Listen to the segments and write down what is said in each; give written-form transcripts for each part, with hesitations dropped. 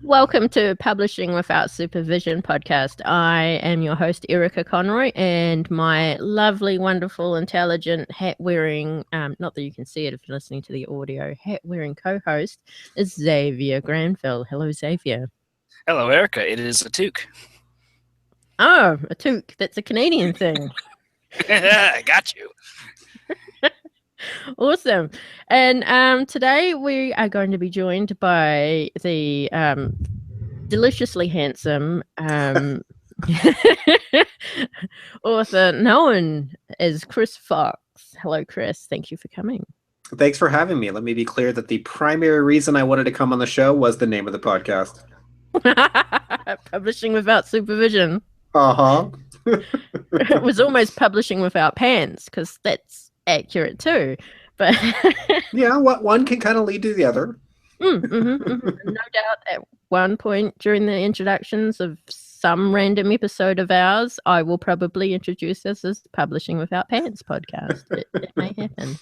Welcome to Publishing Without Supervision podcast. I am your host, Erica Conroy, and my lovely, wonderful, intelligent, hat-wearing, not that you can see it if you're listening to the audio, hat-wearing co-host is Xavier Granville. Hello, Xavier. Hello, Erica. It is a toque. Oh, a toque. That's a Canadian thing. I got you. Awesome. And today we are going to be joined by the deliciously handsome author known as Chris Fox. Hello, Chris. Thank you for coming. Thanks for having me. Let me be clear that the primary reason I wanted to come on the show was the name of the podcast. Publishing Without Supervision. Uh-huh. It was almost Publishing Without Pants, because that's accurate too. But yeah, one can kind of lead to the other. No doubt at one point during the introductions of some random episode of ours, I will probably introduce us as Publishing Without Pants podcast. It may happen.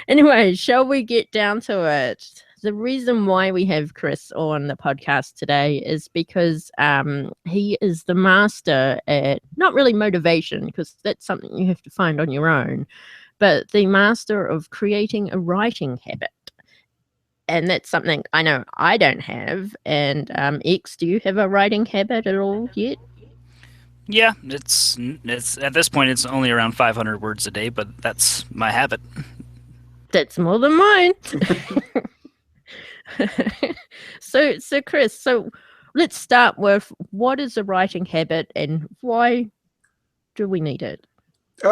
Anyway, shall we get down to it? The reason why we have Chris on the podcast today is because he is the master at, not really motivation, because that's something you have to find on your own, but the master of creating a writing habit. And that's something I know I don't have. And X, do you have a writing habit at all yet? Yeah, it's at this point it's only around 500 words a day, but that's my habit. That's more than mine. So Chris, let's start with, what is a writing habit and why do we need it?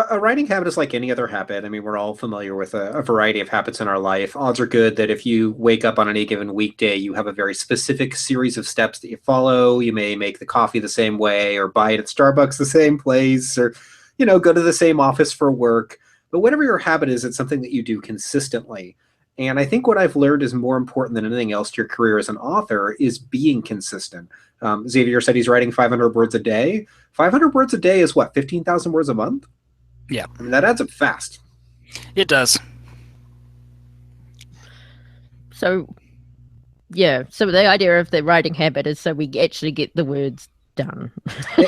A writing habit is like any other habit. I mean, we're all familiar with a variety of habits in our life. Odds are good that if you wake up on any given weekday, you have a very specific series of steps that you follow. You may make the coffee the same way, or buy it at Starbucks the same place, or, go to the same office for work. But whatever your habit is, it's something that you do consistently. And I think what I've learned is more important than anything else to your career as an author is being consistent. Xavier said he's writing 500 words a day. 500 words a day is what, 15,000 words a month? Yeah. I mean, that adds up fast. It does. So, yeah. So the idea of the writing habit is so we actually get the words done.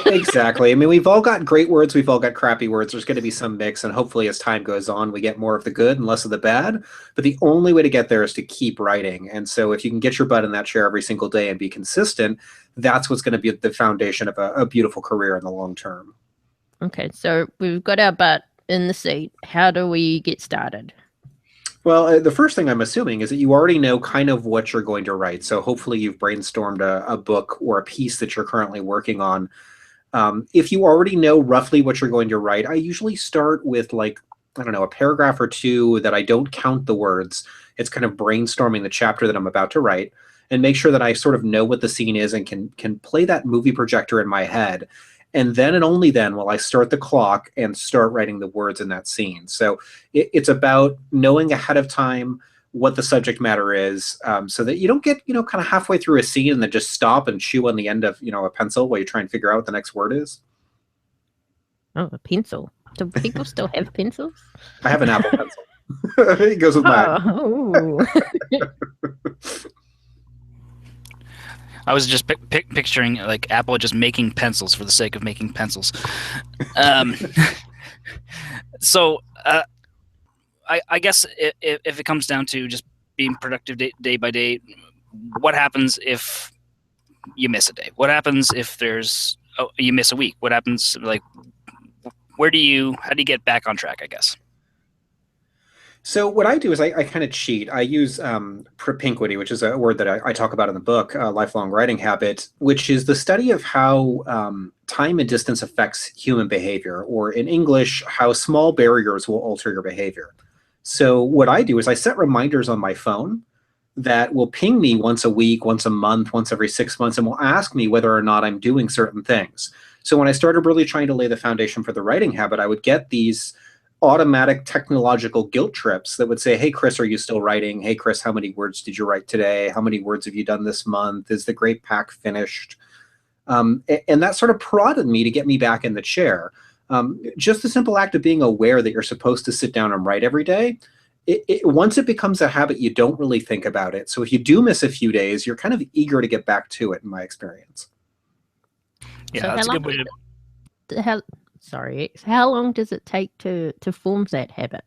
Exactly. I mean, we've all got great words. We've all got crappy words. There's going to be some mix. And hopefully as time goes on, we get more of the good and less of the bad. But the only way to get there is to keep writing. And so if you can get your butt in that chair every single day and be consistent, that's what's going to be the foundation of a beautiful career in the long term. Okay, so we've got our butt in the seat. How do we get started? Well, the first thing I'm assuming is that you already know kind of what you're going to write. So hopefully you've brainstormed a book or a piece that you're currently working on. If you already know roughly what you're going to write, I usually start with a paragraph or two that I don't count the words. It's kind of brainstorming the chapter that I'm about to write, and make sure that I sort of know what the scene is and can play that movie projector in my head. And then and only then will I start the clock and start writing the words in that scene. So it's about knowing ahead of time what the subject matter is, so that you don't get, kind of halfway through a scene and then just stop and chew on the end of, a pencil while you try and figure out what the next word is. Oh, a pencil. Do people still have pencils? I have an Apple pencil. It goes with mine. Oh. I was just picturing like Apple just making pencils for the sake of making pencils. So I guess if it comes down to just being productive day by day, what happens if you miss a day? What happens if you miss a week? What happens, how do you get back on track, I guess? So what I do is I kind of cheat. I use propinquity, which is a word that I talk about in the book, Lifelong Writing Habit, which is the study of how time and distance affects human behavior, or in English, how small barriers will alter your behavior. So what I do is I set reminders on my phone that will ping me once a week, once a month, once every 6 months, and will ask me whether or not I'm doing certain things. So when I started really trying to lay the foundation for the writing habit, I would get these automatic technological guilt trips that would say, hey, Chris, are you still writing? Hey, Chris, how many words did you write today? How many words have you done this month? Is the great pack finished? And that sort of prodded me to get me back in the chair. Just the simple act of being aware that you're supposed to sit down and write every day once it becomes a habit, you don't really think about it. So if you do miss a few days, you're kind of eager to get back to it, in my experience. Yeah, So that's a good way to. How long does it take to form that habit?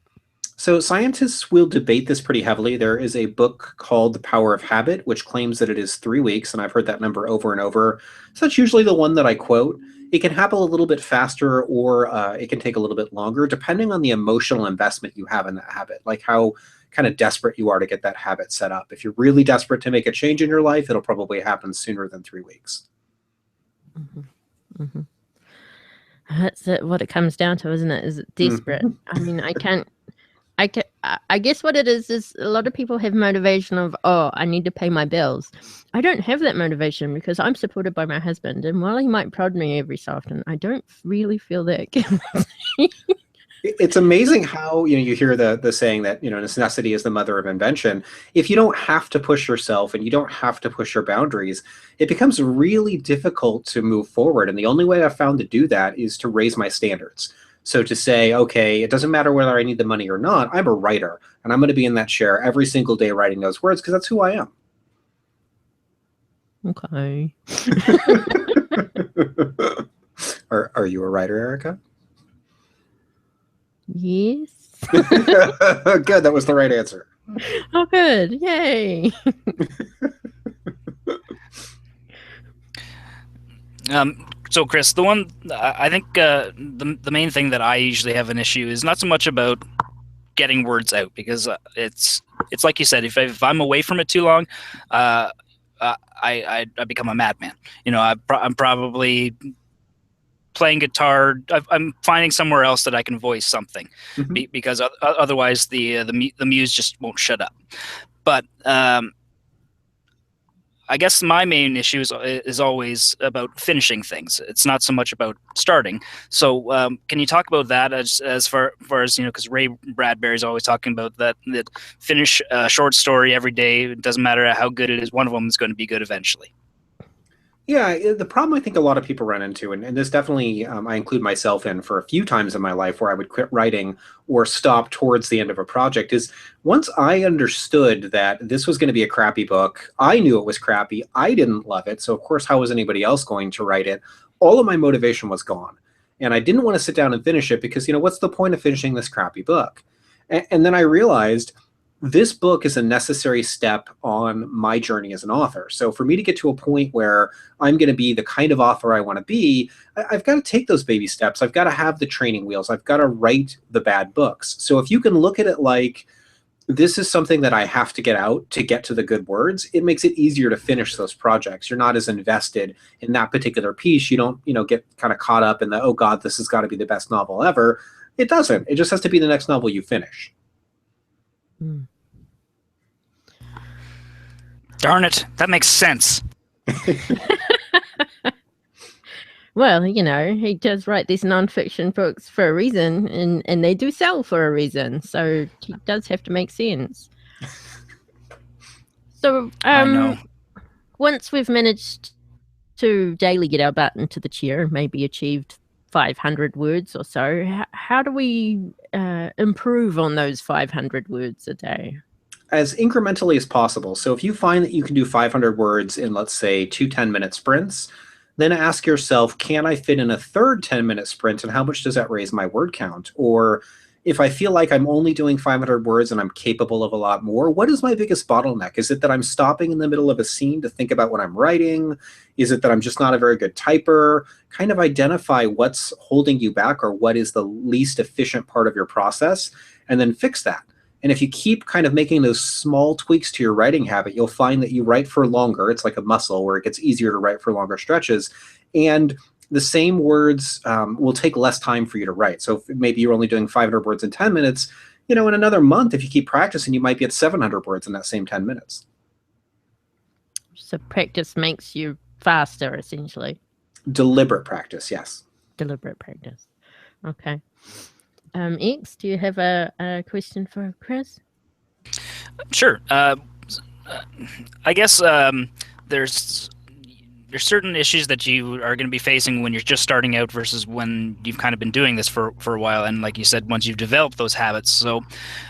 So scientists will debate this pretty heavily. There is a book called The Power of Habit, which claims that it is 3 weeks, and I've heard that number over and over. So that's usually the one that I quote. It can happen a little bit faster, or it can take a little bit longer, depending on the emotional investment you have in that habit, like how kind of desperate you are to get that habit set up. If you're really desperate to make a change in your life, it'll probably happen sooner than 3 weeks. Mm-hmm. Mm-hmm. That's what it comes down to, isn't it? Is it desperate? I mean, I guess what it is a lot of people have motivation of, oh, I need to pay my bills. I don't have that motivation because I'm supported by my husband. And while he might prod me every so often, I don't really feel that guilty. It's amazing how, you hear the saying that, necessity is the mother of invention. If you don't have to push yourself and you don't have to push your boundaries, it becomes really difficult to move forward. And the only way I've found to do that is to raise my standards. So to say, okay, it doesn't matter whether I need the money or not, I'm a writer, and I'm going to be in that chair every single day writing those words because that's who I am. Okay. Are you a writer, Erica? Yes. Good, that was the right answer. Oh, good. Yay. So, Chris, the one I think the main thing that I usually have an issue is not so much about getting words out, because it's like you said, if I'm away from it too long, I become a madman. I'm probably playing guitar. I'm finding somewhere else that I can voice something, because otherwise the muse just won't shut up. But I guess my main issue is always about finishing things. It's not so much about starting. So can you talk about that as far as, because Ray Bradbury's always talking about that finish a short story every day. It doesn't matter how good it is. One of them is going to be good eventually. Yeah, the problem I think a lot of people run into, and this definitely I include myself in for a few times in my life where I would quit writing or stop towards the end of a project, is once I understood that this was going to be a crappy book, I knew it was crappy, I didn't love it, so of course how was anybody else going to write it? All of my motivation was gone. And I didn't want to sit down and finish it because, what's the point of finishing this crappy book? And then I realized this book is a necessary step on my journey as an author. So for me to get to a point where I'm going to be the kind of author I want to be, I've got to take those baby steps. I've got to have the training wheels. I've got to write the bad books. So if you can look at it like this is something that I have to get out to get to the good words, it makes it easier to finish those projects. You're not as invested in that particular piece. You don't, get kind of caught up in the, oh God, this has got to be the best novel ever. It doesn't. It just has to be the next novel you finish. Darn it, that makes sense. Well, he does write these nonfiction books for a reason, and they do sell for a reason. So he does have to make sense. So I know. Once we've managed to daily get our butt into the chair and maybe achieved 500 words or so, how do we improve on those 500 words a day? As incrementally as possible. So if you find that you can do 500 words in, let's say, 2 10-minute sprints, then ask yourself, can I fit in a third 10-minute sprint, and how much does that raise my word count? Or if I feel like I'm only doing 500 words and I'm capable of a lot more, what is my biggest bottleneck? Is it that I'm stopping in the middle of a scene to think about what I'm writing? Is it that I'm just not a very good typer? Kind of identify what's holding you back or what is the least efficient part of your process, and then fix that. And if you keep kind of making those small tweaks to your writing habit, you'll find that you write for longer. It's like a muscle where it gets easier to write for longer stretches. And the same words will take less time for you to write. So if maybe you're only doing 500 words in 10 minutes, in another month, if you keep practicing, you might be at 700 words in that same 10 minutes. So practice makes you faster, essentially. Deliberate practice, yes. Deliberate practice. Okay. X, do you have a question for Chris? Sure. I guess there's there's certain issues that you are going to be facing when you're just starting out versus when you've kind of been doing this for a while, and like you said, once you've developed those habits. So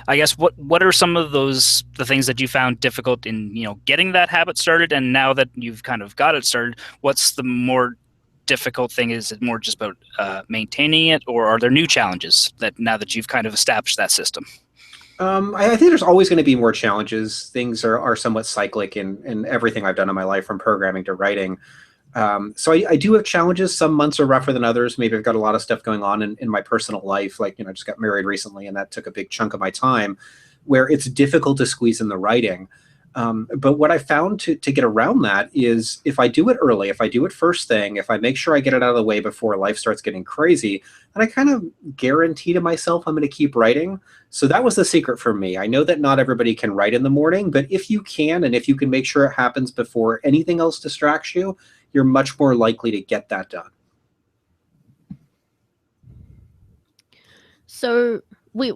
I guess what are some of the things that you found difficult in getting that habit started, and now that you've kind of got it started, what's the more difficult thing? Is it more just about maintaining it, or are there new challenges that now that you've kind of established that system? I think there's always going to be more challenges. Things are somewhat cyclic in everything I've done in my life, from programming to writing. So I do have challenges. Some months are rougher than others. Maybe I've got a lot of stuff going on in my personal life. Like, I just got married recently, and that took a big chunk of my time, where it's difficult to squeeze in the writing. But what I found to get around that is, if I do it early, if I do it first thing, if I make sure I get it out of the way before life starts getting crazy, then I kind of guarantee to myself I'm going to keep writing. So that was the secret for me. I know that not everybody can write in the morning, but if you can, and if you can make sure it happens before anything else distracts you, you're much more likely to get that done. So we've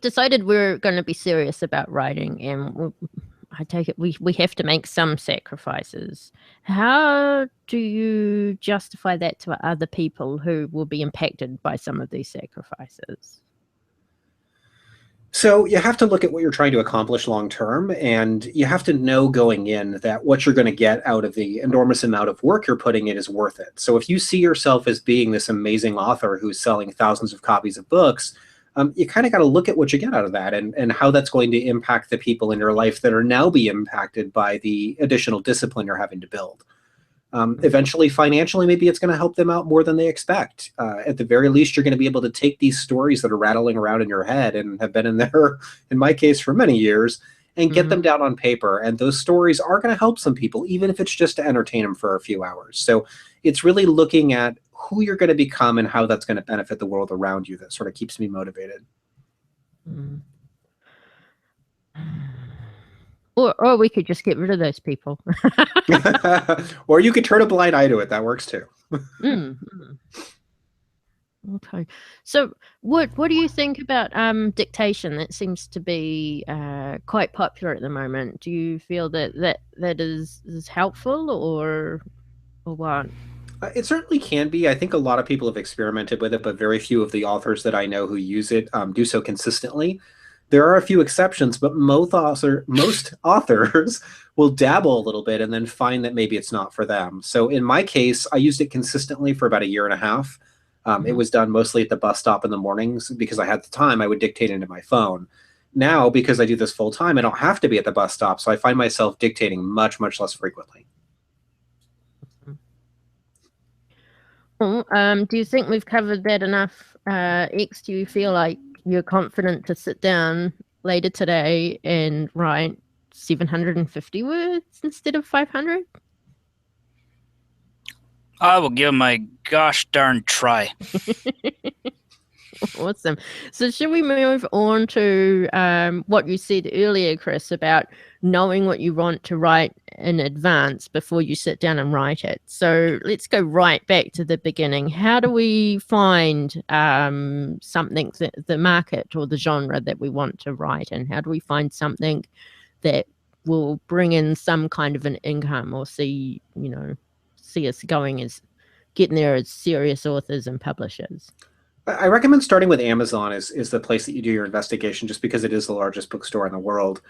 decided we're going to be serious about writing, and I take it we have to make some sacrifices. How do you justify that to other people who will be impacted by some of these sacrifices? So you have to look at what you're trying to accomplish long term, and you have to know going in that what you're going to get out of the enormous amount of work you're putting in is worth it. So if you see yourself as being this amazing author who's selling thousands of copies of books, you kind of got to look at what you get out of that, and how that's going to impact the people in your life that are now being impacted by the additional discipline you're having to build. Eventually, financially, maybe it's going to help them out more than they expect. At the very least, you're going to be able to take these stories that are rattling around in your head and have been in there, in my case, for many years, and get them down on paper. And those stories are going to help some people, even if it's just to entertain them for a few hours. So it's really looking at who you're going to become and how that's going to benefit the world around you that sort of keeps me motivated. Mm. Or we could just get rid of those people. Or you could turn a blind eye to it. That works too. Okay. So what do you think about dictation? That seems to be quite popular at the moment. Do you feel that is helpful, or what? It certainly can be. I think a lot of people have experimented with it, but very few of the authors that I know who use it do so consistently. There are a few exceptions, but most authors will dabble a little bit and then find that maybe it's not for them. So in my case, I used it consistently for about 1.5 years. It was done mostly at the bus stop in the mornings because I had the time. I would dictate into my phone. Now, because I do this full time, I don't have to be at the bus stop, so I find myself dictating much, much less frequently. Well, do you think we've covered that enough, X? Do you feel like you're confident to sit down later today and write 750 words instead of 500? I will give my gosh darn try. Awesome. So should we move on to what you said earlier, Chris, about knowing what you want to write in advance before you sit down and write it? So let's go right back to the beginning. How do we find something, the market or the genre that we want to write in? How do we find something that will bring in some kind of an income, or see us getting there as serious authors and publishers? I recommend starting with Amazon is the place that you do your investigation, just because it is the largest bookstore in the world.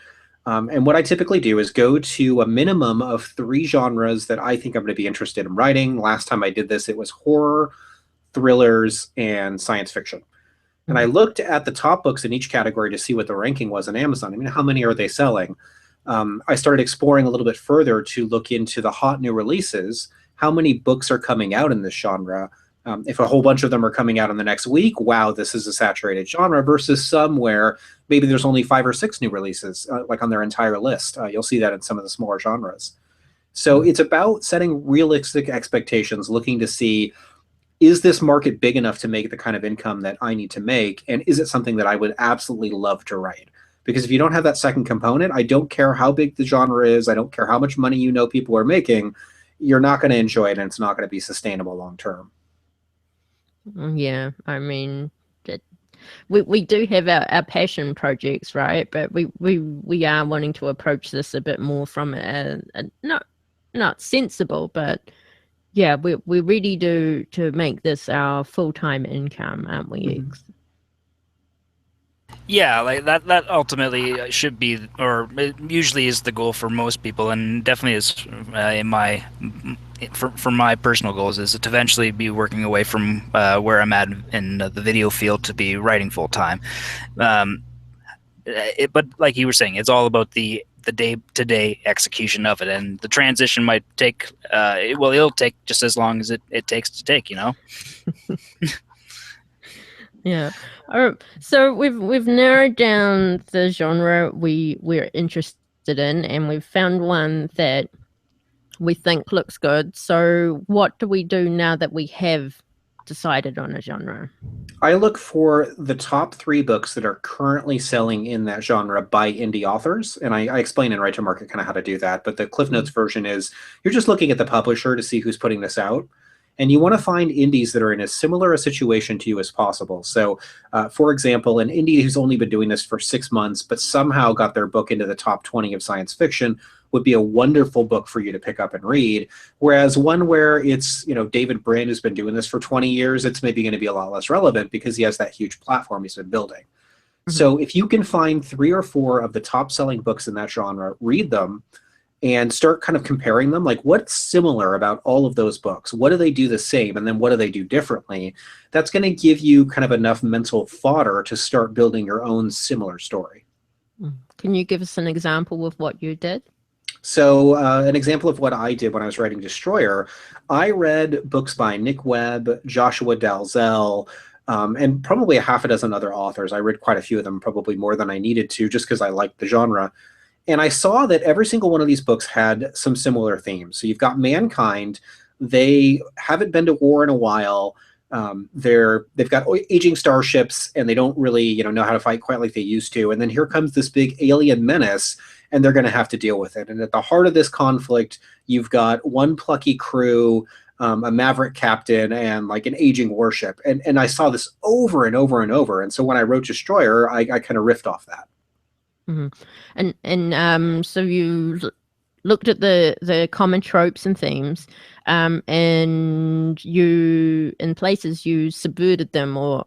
And what I typically do is go to a minimum of 3 genres that I think I'm going to be interested in writing. Last time I did this, it was horror, thrillers, and science fiction. And I looked at the top books in each category to see what the ranking was on Amazon. I mean, how many are they selling? I started exploring a little bit further to look into the hot new releases. How many books are coming out in this genre? If a whole bunch of them are coming out in the next week, wow, this is a saturated genre, versus some where maybe there's only 5 or 6 new releases, like on their entire list. You'll see that in some of the smaller genres. So it's about setting realistic expectations, looking to see, is this market big enough to make the kind of income that I need to make? And is it something that I would absolutely love to write? Because if you don't have that second component, I don't care how big the genre is, I don't care how much money people are making, you're not going to enjoy it, and it's not going to be sustainable long term. Yeah, I mean, we do have our passion projects, right? But we are wanting to approach this a bit more from a not sensible, but Yeah, we really do to make this our full-time income, aren't we? Mhm. Yeah, like that ultimately should be, or it usually is the goal for most people, and definitely is in my for my personal goals is to eventually be working away from where I'm at in the video field to be writing full time. But like you were saying, it's all about the day-to-day execution of it, and the transition might take it'll take just as long as it takes to take, you know. Yeah. So we've narrowed down the genre we're interested in, and we've found one that we think looks good. So what do we do now that we have decided on a genre? I look for the top 3 books that are currently selling in that genre by indie authors. And I explain in Right to Market kind of how to do that. But the Cliff Notes version is you're just looking at the publisher to see who's putting this out. And you want to find indies that are in as similar a situation to you as possible. So, for example, an indie who's only been doing this for 6 months, but somehow got their book into the top 20 of science fiction would be a wonderful book for you to pick up and read. Whereas one where it's, David Brin who's been doing this for 20 years, it's maybe going to be a lot less relevant because he has that huge platform he's been building. So if you can find 3 or 4 of the top selling books in that genre, read them and start kind of comparing them. Like, what's similar about all of those books? What do they do the same? And then what do they do differently? That's going to give you kind of enough mental fodder to start building your own similar story. Can you give us an example of what you did? So an example of what I did when I was writing Destroyer, I read books by Nick Webb, Joshua Dalzell, and probably a half a dozen other authors. I read quite a few of them, probably more than I needed to, just because I liked the genre. And I saw that every single one of these books had some similar themes. So you've got mankind. They haven't been to war in a while. They've got aging starships, and they don't really know how to fight quite like they used to. And then here comes this big alien menace, and they're going to have to deal with it. And at the heart of this conflict, you've got one plucky crew, a maverick captain, and like an aging warship. And I saw this over and over and over. And so when I wrote Destroyer, I kind of riffed off that. And so you looked at the common tropes and themes, and you in places you subverted them or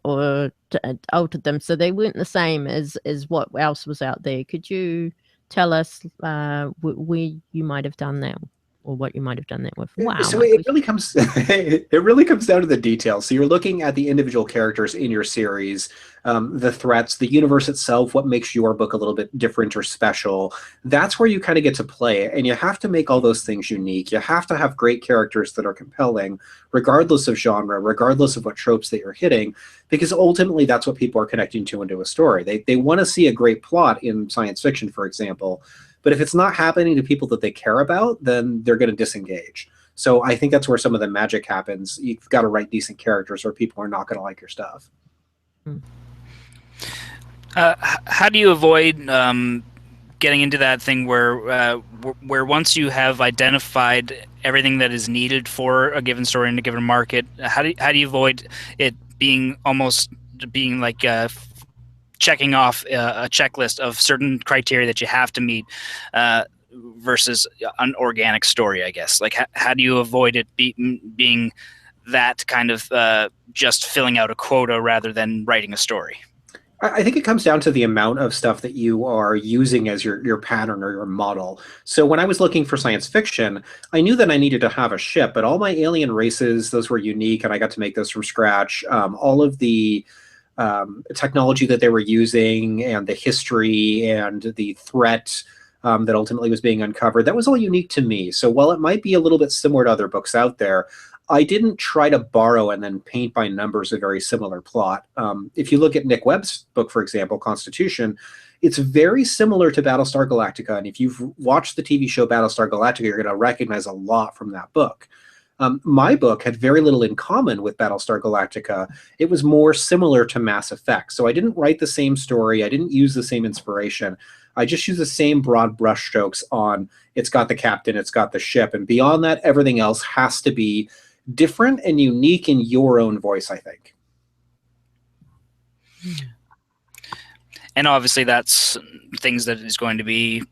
altered them so they weren't the same as what else was out there. Could you tell us where you might have done that, or what you might have done that with? Wow. So it really comes down to the details. So you're looking at the individual characters in your series, the threats, the universe itself, what makes your book a little bit different or special. That's where you kind of get to play it. And you have to make all those things unique. You have to have great characters that are compelling, regardless of genre, regardless of what tropes that you're hitting, because ultimately that's what people are connecting to into a story. They want to see a great plot in science fiction, for example. But if it's not happening to people that they care about, then they're going to disengage. So I think that's where some of the magic happens. You've got to write decent characters or people are not going to like your stuff. How do you avoid getting into that thing where once you have identified everything that is needed for a given story in a given market, how do you avoid it being almost being like checking off a checklist of certain criteria that you have to meet versus an organic story, I guess? Like, how do you avoid it being that kind of just filling out a quota rather than writing a story? I think it comes down to the amount of stuff that you are using as your pattern or your model. So when I was looking for science fiction, I knew that I needed to have a ship, but all my alien races, those were unique, and I got to make those from scratch. All of the technology that they were using and the history and the threat that ultimately was being uncovered, that was all unique to me. So while it might be a little bit similar to other books out there, I didn't try to borrow and then paint by numbers a very similar plot. If you look at Nick Webb's book, for example, Constitution, it's very similar to Battlestar Galactica. And if you've watched the TV show Battlestar Galactica, you're going to recognize a lot from that book. My book had very little in common with Battlestar Galactica. It was more similar to Mass Effect. So I didn't write the same story. I didn't use the same inspiration. I just used the same broad brushstrokes on it's got the captain, it's got the ship. And beyond that, everything else has to be different and unique in your own voice, I think. And obviously that's things that is going to be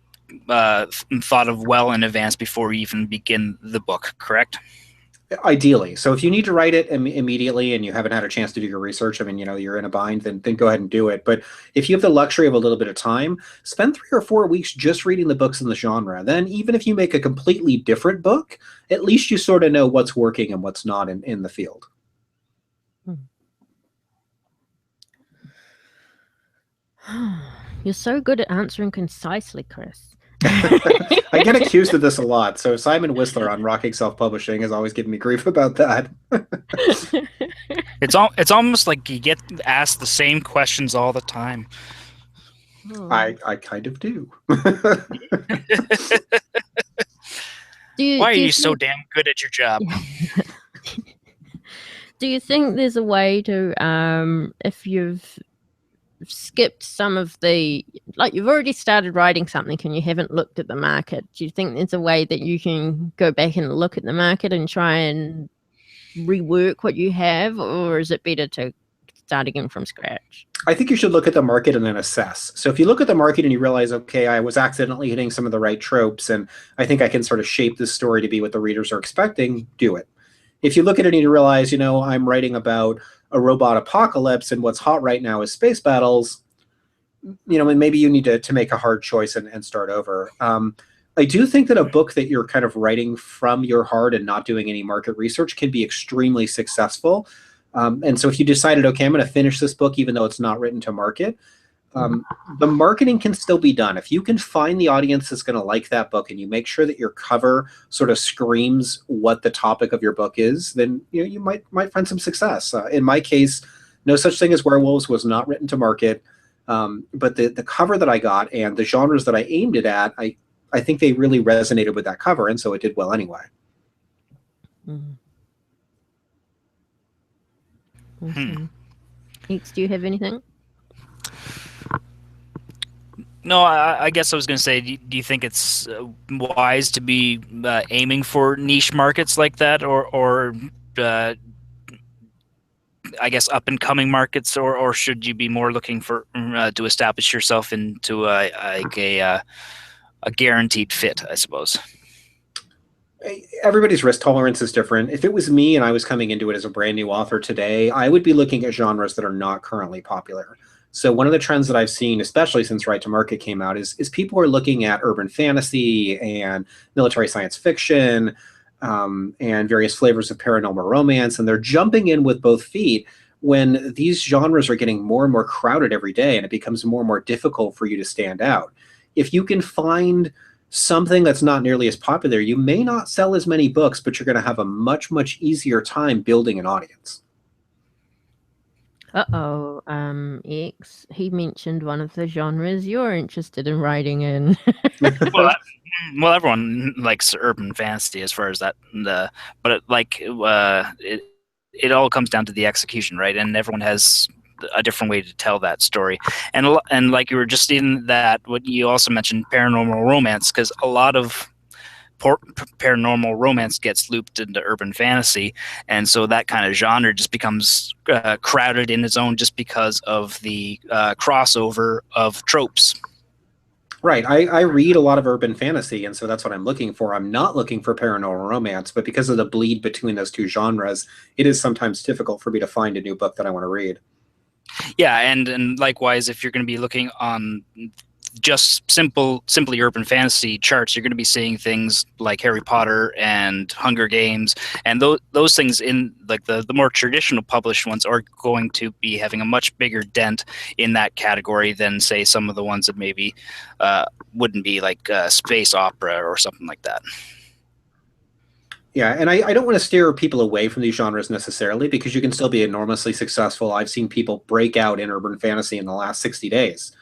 thought of well in advance before you even begin the book, correct? Ideally. So if you need to write it immediately and you haven't had a chance to do your research, I mean, you're in a bind, then go ahead and do it. But if you have the luxury of a little bit of time, spend 3 or 4 weeks just reading the books in the genre. Then even if you make a completely different book, at least you sort of know what's working and what's not in the field. You're so good at answering concisely, Chris. I get accused of this a lot. So Simon Whistler on Rocking Self-Publishing has always given me grief about that. It's almost like you get asked the same questions all the time. I kind of do. Why are you so damn good at your job? Do you think there's a way to, if you've skipped some of the, like you've already started writing something and you haven't looked at the market, do you think there's a way that you can go back and look at the market and try and rework what you have, or is it better to start again from scratch? I think you should look at the market and then assess. So if you look at the market and you realize, okay, I was accidentally hitting some of the right tropes and I think I can sort of shape this story to be what the readers are expecting, do it. If you look at it and you realize, I'm writing about a robot apocalypse and what's hot right now is space battles, maybe you need to make a hard choice and start over. I do think that a book that you're kind of writing from your heart and not doing any market research can be extremely successful. And so if you decided, okay, I'm going to finish this book even though it's not written to market, the marketing can still be done. If you can find the audience that's going to like that book and you make sure that your cover sort of screams what the topic of your book is, then you might find some success. In my case, No Such Thing as Werewolves was not written to market, but the cover that I got and the genres that I aimed it at, I think they really resonated with that cover, and so it did well anyway. Awesome. Eeks, do you have anything? No, I guess I was going to say, do you think it's wise to be aiming for niche markets like that, or I guess up and coming markets, or should you be more looking for to establish yourself into a guaranteed fit, I suppose? Everybody's risk tolerance is different. If it was me and I was coming into it as a brand new author today, I would be looking at genres that are not currently popular. So one of the trends that I've seen, especially since Right to Market came out, is people are looking at urban fantasy and military science fiction and various flavors of paranormal romance, and they're jumping in with both feet when these genres are getting more and more crowded every day, and it becomes more and more difficult for you to stand out. If you can find something that's not nearly as popular, you may not sell as many books, but you're going to have a much, much easier time building an audience. X, he mentioned one of the genres you're interested in writing in. well, everyone likes urban fantasy as far as that, but it all comes down to the execution, right? And everyone has a different way to tell that story. And like you were just in that, what you also mentioned, paranormal romance, because a lot of paranormal romance gets looped into urban fantasy, and so that kind of genre just becomes crowded in its own just because of the crossover of tropes. Right. I read a lot of urban fantasy, and so that's what I'm looking for. I'm not looking for paranormal romance, but because of the bleed between those two genres, it is sometimes difficult for me to find a new book that I want to read. Yeah, and likewise, if you're going to be looking on just simply urban fantasy charts, you're going to be seeing things like Harry Potter and Hunger Games, and those things in like the more traditional published ones are going to be having a much bigger dent in that category than, say, some of the ones that maybe wouldn't be, like space opera or something like that. Yeah, and I don't want to steer people away from these genres necessarily, because you can still be enormously successful. I've seen people break out in urban fantasy in the last 60 days.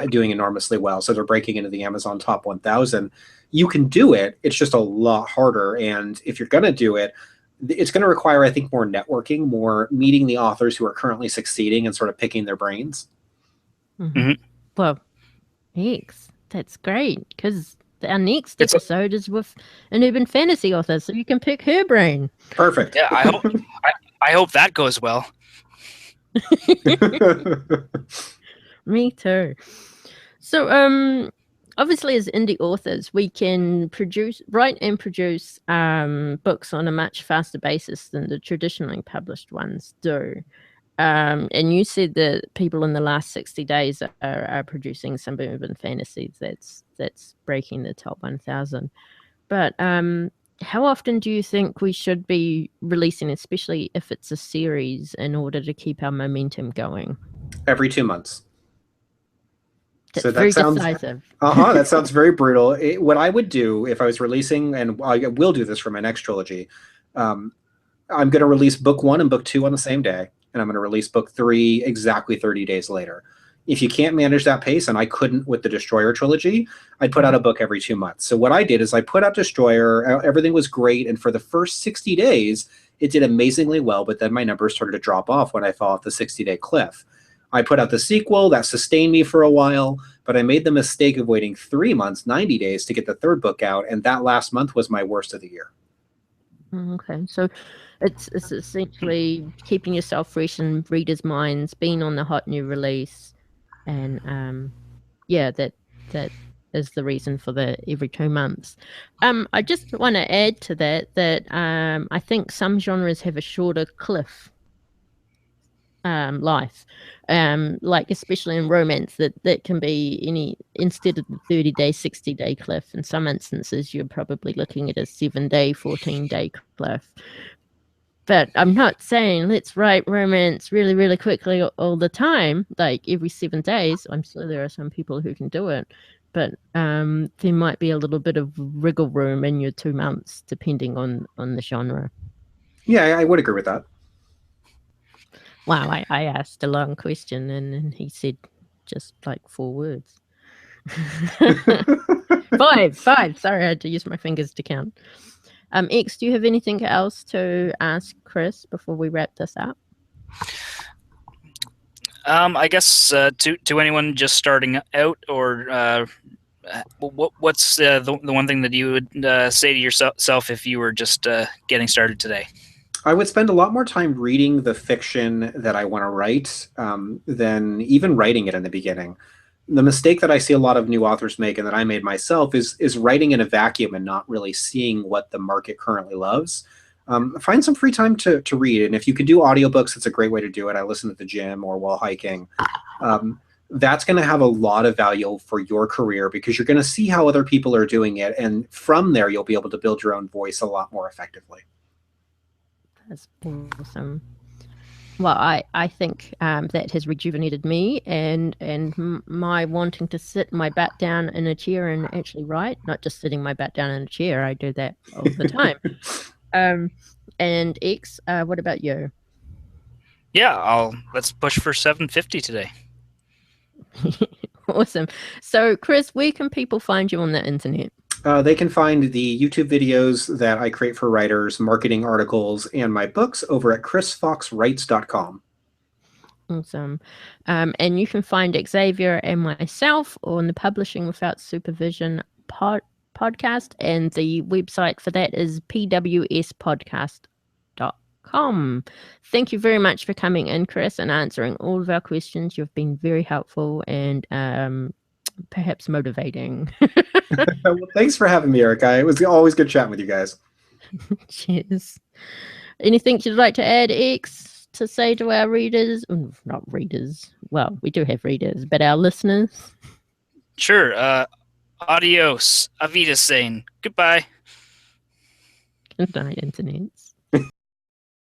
Doing enormously well. So they're breaking into the Amazon top 1,000. You can do it. It's just a lot harder. And if you're going to do it, it's going to require, I think, more networking, more meeting the authors who are currently succeeding and sort of picking their brains. Mm-hmm. Well, thanks. That's great, because our next episode is with an urban fantasy author, so you can pick her brain. Perfect. Yeah, I hope that goes well. Me too. So, obviously, as indie authors, we can write and produce books on a much faster basis than the traditionally published ones do. And you said that people in the last 60 days are producing some urban fantasies that's breaking the top 1,000. But how often do you think we should be releasing, especially if it's a series, in order to keep our momentum going? Every 2 months. That's So very that sounds decisive. that sounds very brutal. What I would do if I was releasing, and I will do this for my next trilogy, I'm going to release book 1 and book 2 on the same day, and I'm going to release book 3 exactly 30 days later. If you can't manage that pace, and I couldn't with the Destroyer trilogy, I'd put out a book every 2 months. So what I did is I put out Destroyer, everything was great, and for the first 60 days, it did amazingly well, but then my numbers started to drop off when I fell off the 60-day cliff. I put out the sequel, that sustained me for a while, but I made the mistake of waiting 3 months, 90 days to get the third book out, and that last month was my worst of the year. Okay, so it's essentially keeping yourself fresh in readers' minds, being on the hot new release, and that is the reason for the every 2 months. I just want to add to that I think some genres have a shorter cliff life, like especially in romance, that can be instead of the 30-day, 60-day cliff. In some instances, you're probably looking at a 7-day, 14-day cliff. But I'm not saying let's write romance really, really quickly all the time, like every 7 days. I'm sure there are some people who can do it, but there might be a little bit of wriggle room in your 2 months, depending on the genre. Yeah, I would agree with that. Wow, I asked a long question and he said just like 4 words. Five. Sorry, I had to use my fingers to count. X, do you have anything else to ask Chris before we wrap this up? I guess to anyone just starting out, or what's the one thing that you would say to yourself if you were just getting started today? I would spend a lot more time reading the fiction that I want to write than even writing it in the beginning. The mistake that I see a lot of new authors make, and that I made myself, is writing in a vacuum and not really seeing what the market currently loves. Find some free time to read, and if you can do audiobooks, it's a great way to do it. I listen at the gym or while hiking. That's going to have a lot of value for your career because you're going to see how other people are doing it, and from there, you'll be able to build your own voice a lot more effectively. That's awesome. Well, I think that has rejuvenated me and my wanting to sit my butt down in a chair and actually write, not just sitting my butt down in a chair. I do that all the time. And X, what about you? Yeah, let's push for 750 today. Awesome. So, Chris, where can people find you on the internet? They can find the YouTube videos that I create for writers, marketing articles, and my books over at chrisfoxwrites.com. Awesome. And you can find Xavier and myself on the Publishing Without Supervision podcast, and the website for that is pwspodcast.com. Thank you very much for coming in, Chris, and answering all of our questions. You've been very helpful and perhaps motivating. Well, thanks for having me, Erica. It was always good chatting with you guys. Cheers. Anything you'd like to add, X, to say to our readers? Not readers. Well, we do have readers, but our listeners. Sure. Adios. Auf Wiedersehen. Goodbye. Good night, internets.